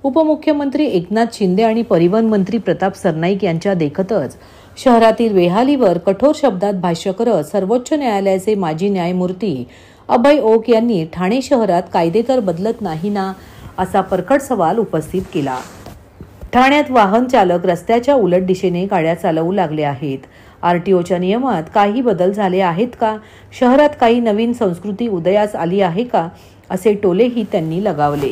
उपमुख्यमंत्री एकनाथ शिंदे आणि परिवहन मंत्री प्रताप सरनाईक यांच्या देखतच शहरातील वेहालीवर कठोर शब्दात भाष्य करत सर्वोच्च न्यायालयाचे माजी न्यायमूर्ती अभय ओक यांनी ठाणे शहरात कायदे तर बदलत नाही ना असा परखड सवाल उपस्थित केला। ठाण्यात वाहन चालक रस्त्याच्या उलट दिशेने गाड्या चालवू लागले आहेत। आरटीओच्या नियमात काही बदल झाले आहेत का? शहरात काही नवीन संस्कृती उदयास आली आहे का? असे टोलेही त्यांनी लगावले।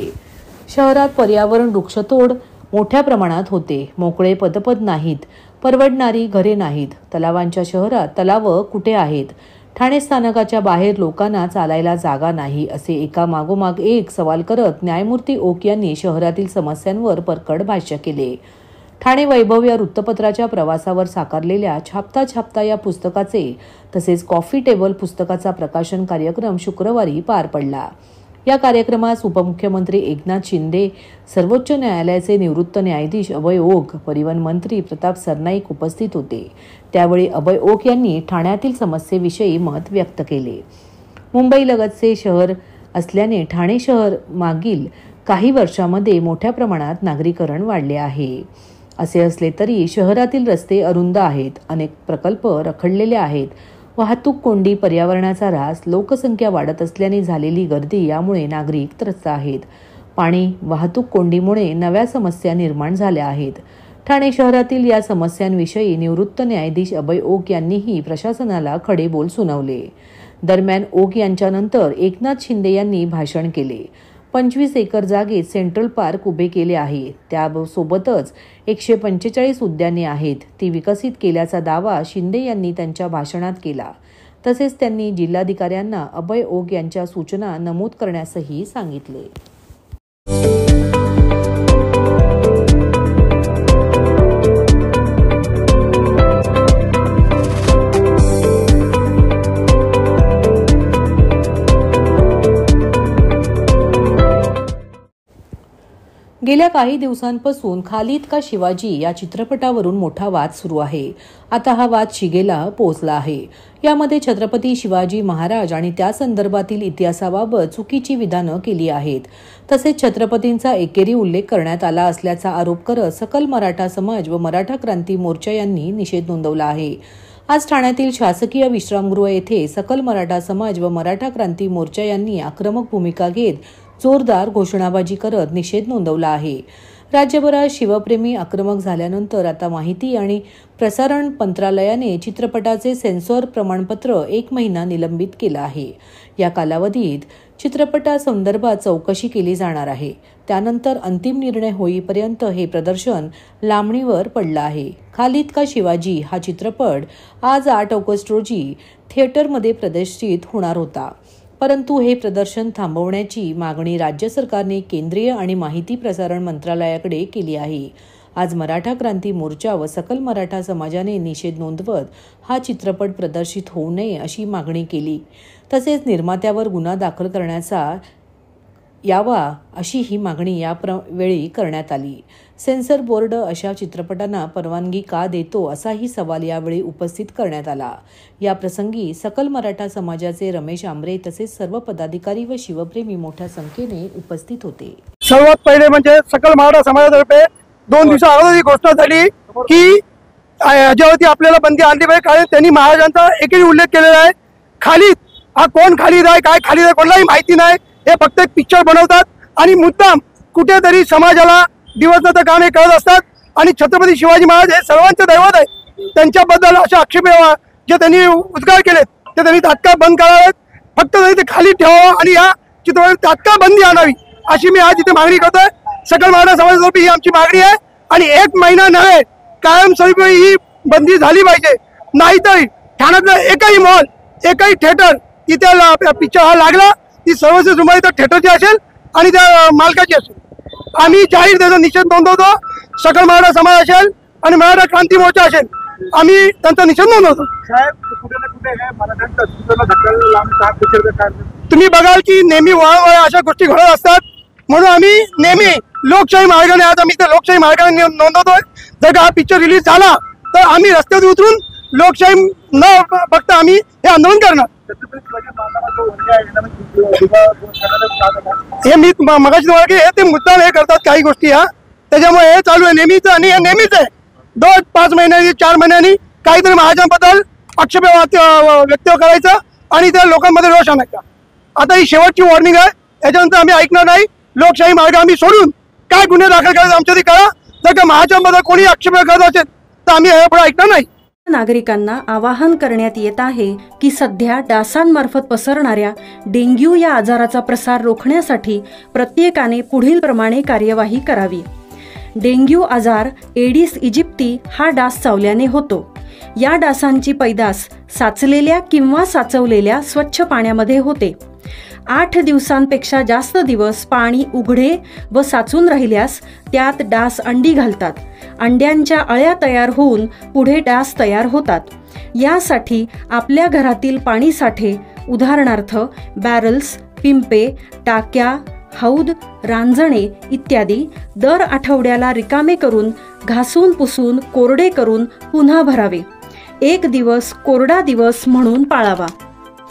शहरात पर्यावरण वृक्षतोड मोठ्या प्रमाणात होते। मोकळे पदपद नाहीत, परवडणारी घरे नाहीत। तलावांच्या शहरात तलाव कुठे आहेत? ठाणे स्थानकाच्या बाहेर लोकांना चालायला जागा नाही, असे एकामागोमाग एक सवाल करत न्यायमूर्ती ओक यांनी शहरातील समस्यांवर परखड भाष्य केले। ठाणे वैभव या वृत्तपत्राच्या प्रवासावर साकारलेल्या छापता छापता या पुस्तकाचे तसेच कॉफी टेबल पुस्तकाचा प्रकाशन कार्यक्रम शुक्रवारी पार पडला। या कार्यक्रमास उपमुख्यमंत्री एकनाथ शिंदे, सर्वोच्च न्यायालयाचे निवृत्त न्यायाधीश अभय ओक, परिवहन मंत्री प्रताप सरनाईक उपस्थित होते। त्यावेळी अभय ओक यांनी ठाण्यातील समस्येविषयी मत व्यक्त केले। मुंबईलगतचे शहर असल्याने ठाणे शहर मागील काही वर्षांमध्ये मोठ्या प्रमाणात नागरीकरण वाढले आहे। असे असले तरी शहरातील रस्ते अरुंद आहेत, अनेक प्रकल्प रखडलेले आहेत। वाहतूक कोंडी, पर्यावरणाचा ऱ्हास, लोकसंख्या वाढत असल्याने झालेली गर्दी यामुळे नागरिक त्रस्त आहेत। पाणी वाहतूक कोंडीमुळे नव्या समस्या निर्माण झाल्या आहेत। ठाणे शहरातील या समस्यांविषयी निवृत्त न्यायाधीश अभय ओक यांनीही प्रशासनाला खडे बोल सुनावले। दरम्यान ओक यांच्यानंतर एकनाथ शिंदे यांनी भाषण केले। 25 एकर जागेत सेंट्रल पार्क उभे केले आहे। त्यासोबतच 145 उद्याने आहेत, ती विकसित केल्याचा दावा शिंदे यांनी त्यांच्या भाषणात केला। तसेच त्यांनी जिल्हाधिकाऱ्यांना अभय ओक यांच्या सूचना नमूद करण्यासही सांगितले। गेल्या काही दिवसांपासून खालीद का शिवाजी या चित्रपटावरून मोठा वाद सुरू आहे। आता हा वाद शिगेला पोहोचला आहे। यामध्ये छत्रपती शिवाजी महाराज आणि त्या संदर्भातील इतिहासाबाबत चुकीची विधानं केली आहेत। तसेच छत्रपतींचा एकेरी उल्लेख करण्यात आला असल्याचा आरोप करत सकल मराठा समाज व मराठा क्रांती मोर्चा यांनी निषेध नोंदवला आहे। आज ठाण्यातील शासकीय विश्रामगृह येथे सकल मराठा समाज व मराठा क्रांती मोर्चा यांनी आक्रमक भूमिका घेत जोरदार घोषणाबाजी करत निषेध नोंदवला आहे। राज्यभरात शिवप्रेमी आक्रमक झाल्यानंतर आता माहिती आणि प्रसारण मंत्रालयाने चित्रपटाचे सेन्सॉर प्रमाणपत्र 1 महिना निलंबित केलं आहे। या कालावधीत चित्रपटासंदर्भात चौकशी केली जाणार आहे। त्यानंतर अंतिम निर्णय होईपर्यंत हे प्रदर्शन लांबणीवर पडलं आहे। खालीद का शिवाजी हा चित्रपट आज 8 ऑगस्ट रोजी थिएटरमध्ये प्रदर्शित होणार होता, परंतु हे प्रदर्शन थांबवण्याची मागणी राज्य सरकारने केंद्रीय आणि माहिती प्रसारण मंत्रालयाकडे केली आहे। आज मराठा क्रांती मोर्चा व सकल मराठा समाजाने निषेध नोंदवत हा चित्रपट प्रदर्शित होऊ नये अशी मागणी केली। तसेच निर्मात्यावर गुन्हा दाखल करण्याचा यावा अशी ही मागणी यावेळी करण्यात आली। सेन्सर बोर्ड अशा चित्रपटांना परवानगी का देतो असाही सवाल यावेळी उपस्थित करण्यात आला। या प्रसंगी सकल मराठा समाजाचे रमेश आंबरे तसेच सर्व पदाधिकारी व शिवप्रेमी मोठ्या संख्येने उपस्थित होते। सर्वात पहिले म्हणजे सकल मराठा समाजातर्फे 2 दिवसाअगोदर ही घोषणा झाली की याच्यावरती आपल्याला बंदी आणली पाहिजे, कारण त्यांनी महाराजांचा एकही उल्लेख केलेला आहे। खालीद हा कोण खालीद आहे, काय खालीद आहे, कोणालाही माहिती नाही। हे फक्त एक पिक्चर बनवतात आणि मुद्दाम कुठेतरी समाजाला दिवसरात्र काम हे करत असतात। आणि छत्रपती शिवाजी महाराज हे सर्वांचे दैवत आहे। त्यांच्याबद्दल असे आक्षेप जे त्यांनी उद्गार केलेत ते त्यांनी तात्काळ बंद करावेत। फक्त त्यांनी ते खाली ठेवावं आणि या चित्रपटात तात्काळ बंदी आणावी अशी मी आज इथे मागणी करतोय। सकल मराठा समाजातर्फे ही आमची मागणी आहे आणि 1 महिना नव्हे, कायमस्वरूपी ही बंदी झाली पाहिजे। नाहीतर ठाण्यातला एकही मॉल, एकही थिएटर इथे पिक्चर हा लागला ती सर्वस्व जुमाई तर थिएटरची असेल आणि त्या मालकाची असेल। आम्ही जाहीर त्याचा निषेध नोंदवतो। सकल मराठा समाज असेल आणि मराठा क्रांती मोर्चा असेल, आम्ही त्यांचा निषेध नोंदवतो। तुम्ही बघाल की नेहमी वारंवार अशा गोष्टी घडत असतात, म्हणून आम्ही नेहमी लोकशाही मार्गाने आज आम्ही त्या लोकशाही मार्गाने नोंदवतोय। जर का हा पिक्चर रिलीज झाला तर आम्ही रस्त्यावर उतरून लोकशाही न बघता आम्ही हे आंदोलन करणार। हे मी मगाशी तुम्हाला की हे ते मुद्दाम हे करतात काही गोष्टी, हा त्याच्यामुळे हे चालू आहे नेहमीच, आणि हे नेहमीच आहे. 2-5 महिन्यांनी 4 महिन्यांनी काहीतरी महाजनबद्दल आक्षेप व्यक्त करायचा आणि त्या लोकांमध्ये रोष आणायचा. आता ही शेवटची वॉर्निंग आहे, याच्यानंतर आम्ही ऐकणार नाही. लोकशाही मार्ग आम्ही सोडून काय गुन्हे दाखल करायचे आमच्यासाठी करा. जर का महाजनबद्दल कोणी आक्षेप करत असेल तर आम्ही हे पुढे ऐकणार नाही. नागरिकांना आवाहन करण्यात येत आहे की सध्या डासांमार्फत पसरणाऱ्या डेंग्यू या आजाराचा प्रसार रोखण्यासाठी प्रत्येकाने पुढील प्रमाणे कार्यवाही करावी. डेंग्यू आजार एडिस इजिप्ती हा डास चावल्याने होतो. या डासांची पैदास साचलेल्या किंवा साचवलेल्या स्वच्छ पाण्यामध्ये होते. 8 दिवसांपेक्षा जास्त दिवस पाणी उघडे व साचून राहिल्यास त्यात डास अंडी घालतात. अंड्यांच्या अळ्या तयार होऊन पुढे डास तयार होतात. यासाठी आपल्या घरातील पाणी साठे, उदाहरणार्थ बॅरल्स, पिंपे, टाक्या, हौद, रांजणे इत्यादी दर आठवड्याला रिकामे करून घासून पुसून कोरडे करून पुन्हा भरावे. 1 दिवस कोरडा दिवस म्हणून पाळावा.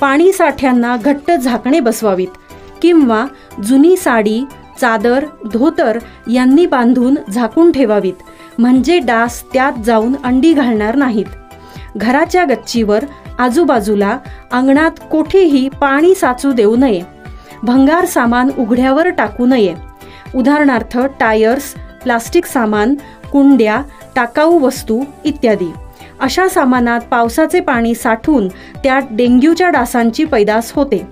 पाणी साठ्यांना घट्ट झाकणे बसवावीत किंवा जुनी साडी, चादर, धोतर यांनी बांधून झाकून ठेवावीत, म्हणजे डास त्यात जाऊन अंडी घालणार नाहीत. घराच्या गच्चीवर, आजूबाजूला, अंगणात कोठेही पाणी साचू देऊ नये. भंगार सामान उघड्यावर टाकू नये, उदाहरणार्थ टायर्स, प्लास्टिक सामान, कुंड्या, टाकाऊ वस्तू इत्यादी. अशा सामानात पावसाचे पाणी साठून त्यात डेंग्यूच्या डासांची पैदास होते.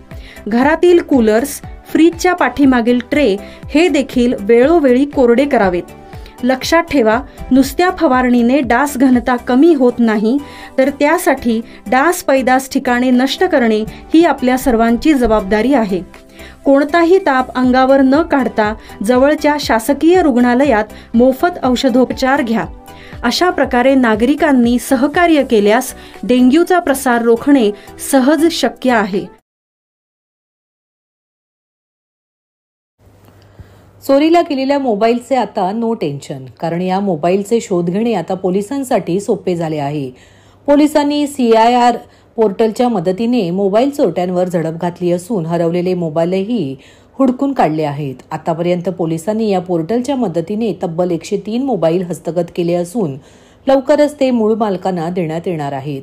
घरातील कूलर्स, फ्रीजच्या पाठीमागील ट्रे हे देखील वेळोवेळी कोरडे करावेत. लक्षात ठेवा, नुसत्या फवारणीने डास घनता कमी होत नाही, तर त्यासाठी डास पैदास ठिकाणे नष्ट करणे ही आपल्या सर्वांची जबाबदारी आहे. कोणताही ताप अंगावर न काढता जवळच्या शासकीय रुग्णालयात मोफत औषधोपचार घ्या. अशा प्रकारे नागरिकांनी सहकार्य केल्यास डेंग्यूचा प्रसार रोखणे सहज शक्य आहे. चोरीला गेलेल्या मोबाईलचे आता नो टेन्शन, कारण या मोबाईलचे शोध घेणे आता पोलिसांसाठी सोपे झाले आहे. पोलिसांनी CIR पोर्टलच्या मदतीने मोबाईल चोरट्यांवर झडप घातली असून हरवलेले मोबाईलही हुडकून काढले आहेत. आतापर्यंत पोलिसांनी या पोर्टलच्या मदतीने तब्बल 103 मोबाईल हस्तगत केले असून लवकरच ते मूळ मालकांना देण्यात येणार आहेत.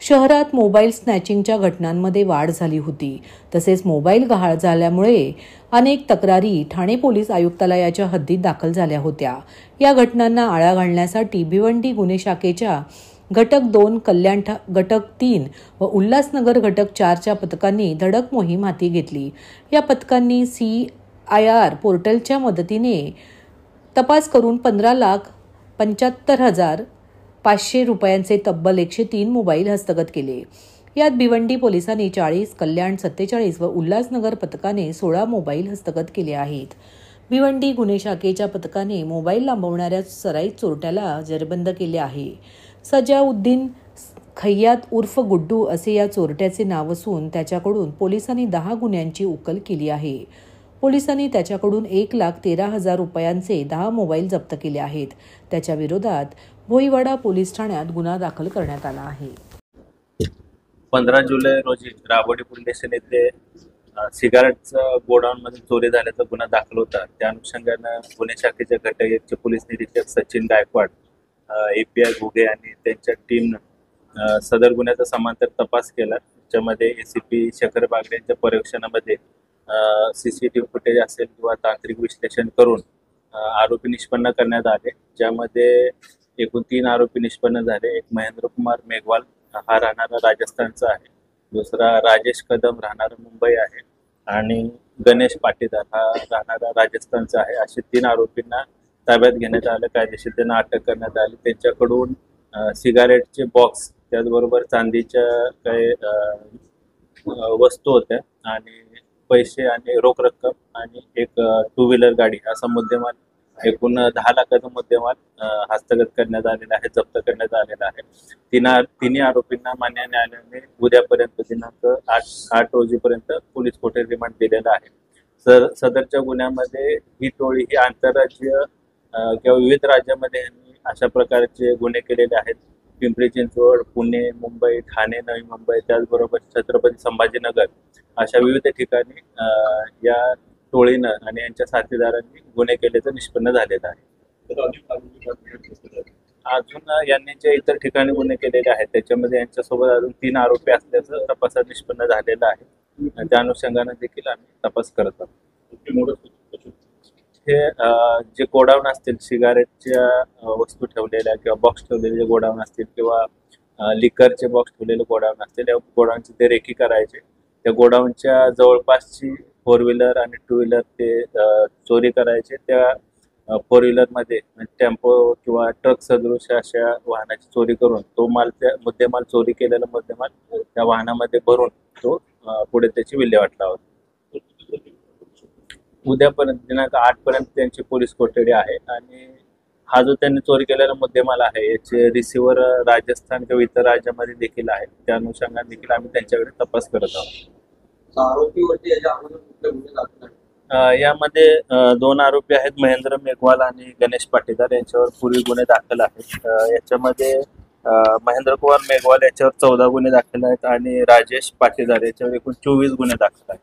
शहरात मोबाईल स्नॅचिंगच्या घटनांमध्ये वाढ झाली होती. तसेच मोबाईल गहाळ झाल्यामुळे अनेक तक्रारी ठाणे पोलीस आयुक्तालयाच्या हद्दीत दाखल झाल्या होत्या. या घटनांना आळा घालण्यासाठी भिवंडी गुन्हे शाखेच्या घटक 2, कल्याण घटक 3 व उल्हासनगर घटक 4च्या पथकांनी धडक मोहीम हाती घेतली. या पथकांनी CIR पोर्टलच्या मदतीने तपास करून 15,75,500 रुपयांचे तब्बल 103 मोबाईल हस्तगत केले. यात भिवंडी पोलिसांनी 40, कल्याण 47 व उल्हासनगर पथकाने 16 मोबाईल हस्तगत केले आहेत. भिवंडी गुन्हे शाखेच्या पथकाने मोबाईल लांबवणाऱ्या सराईत चोरट्याला जेरबंद केले आहे. सजाउद्दीन खय्यात उर्फ गुड्डू असे या चोरट्याचे नाव असून त्याच्याकडून पोलिसांनी 10 गुन्ह्यांची उकल केली आहे. पोलिसांनी त्याच्याकडून 1,13,000 रुपयांचे 10 मोबाईल जप्त केले आहेत. त्याच्या विरोधात भोईवाडा पोलीस ठाण्यात गुन्हा दाखल करण्यात आला आहे. 15 जुलै रोजी राबोडी पोलीस स्टेशन येथे सिगारेटचा गोडाऊनमध्ये चोरी झाल्याचा गुन्हा दाखल होता. त्या अनुषंगाने गुन्हे शाखेचे घटक 1चे पोलीस निरीक्षक सचिन गायकवाड, API घुगे आणि त्यांच्या टीमनं सदर गुन्ह्याचा समांतर तपास केला. त्याच्यामध्ये ACP शेखर बागडे यांच्या पर्यवेक्षणामध्ये CCTV फुटेज असेल किंवा तांत्रिक विश्लेषण करून आरोपी निष्पन्न करण्यात आले. ज्यामध्ये एकूण 3 आरोपी निष्पन्न झाले. एक महेंद्र कुमार मेघवाल हा राहणारा राजस्थानचा आहे, दुसरा राजेश कदम राहणारा मुंबई आहे आणि गणेश पाटीदार हा राहणारा राजस्थानचा आहे. असे 3 आरोपींना ताब्यात घेण्यात आलं. कायदेशीर त्यांना अटक करण्यात आली. त्यांच्याकडून सिगारेटचे बॉक्स, त्याचबरोबर चांदीच्या काही वस्तू होत्या आणि पैसे आणि रोख रक्कम आणि एक 2 व्हीलर गाडी असा मुद्देमाल, एकूण 10 लाखाचा मुद्देमाल हस्तगत करण्यात आलेला आहे, जप्त करण्यात आलेला आहे. तिन्ही आरोपींना मान्य न्यायालयाने उद्यापर्यंत दिनांक 8 रोजीपर्यंत पोलीस कोठडी रिमांड दिलेला आहे. सदरच्या गुन्ह्यामध्ये ही टोळी ही आंतरराज्यीय किंवा विविध राज्यामध्ये यांनी अशा प्रकारचे गुन्हे केलेले आहेत. पिंपरी चिंचवड, पुणे, मुंबई, ठाणे, नवी मुंबई, त्याचबरोबर छत्रपती संभाजीनगर अशा विविध ठिकाणी या टोळीनं आणि यांच्या साथीदारांनी गुन्हे केल्याचं निष्पन्न झालेलं आहे. अजून यांनी जे इतर ठिकाणी गुन्हे केलेले आहेत त्याच्यामध्ये यांच्यासोबत अजून 3 आरोपी असल्याचं तपासात निष्पन्न झालेलं आहे. त्या अनुषंगाने देखील आम्ही तपास करत आहोत. हे जे गोडाऊन असतील, सिगारेटच्या वस्तू ठेवलेल्या किंवा बॉक्स ठेवलेले जे गोडाऊन असतील किंवा लिकरचे बॉक्स ठेवलेले गोडाऊन असतील, या गोडाऊनची ते रेकी करायचे. त्या गोडाऊनच्या जवळपासची 4 व्हीलर आणि 2 व्हीलर ते चोरी करायचे. त्या 4 व्हीलरमध्ये टेम्पो किंवा ट्रक सदृश अशा वाहनाची चोरी करून तो मुद्देमाल चोरी केलेला मुद्देमाल त्या वाहनामध्ये भरून तो पुढे त्याची विल्हेवाट लावत. उद्यापर्यंत दिनांक 8 पर्यंत त्यांची पोलीस कोठडी आहे आणि हा जो त्यांनी चोरी केलेला मुद्देमाल आहे याचे रिसिव्हर राजस्थान किंवा इतर राज्यामध्ये देखील आहे. त्या अनुषंगाने देखील आम्ही त्यांच्याकडे तपास करत आहोत. यामध्ये 2 आरोपी आहेत, महेंद्र मेघवाल आणि गणेश पाटीदार. यांच्यावर पूर्वी गुन्हे दाखल आहेत. याच्यामध्ये महेंद्र कुमार मेघवाल याच्यावर 14 गुन्हे दाखल आहेत आणि राजेश पाटीदार याच्यावर एकूण 24 गुन्हे दाखल आहेत.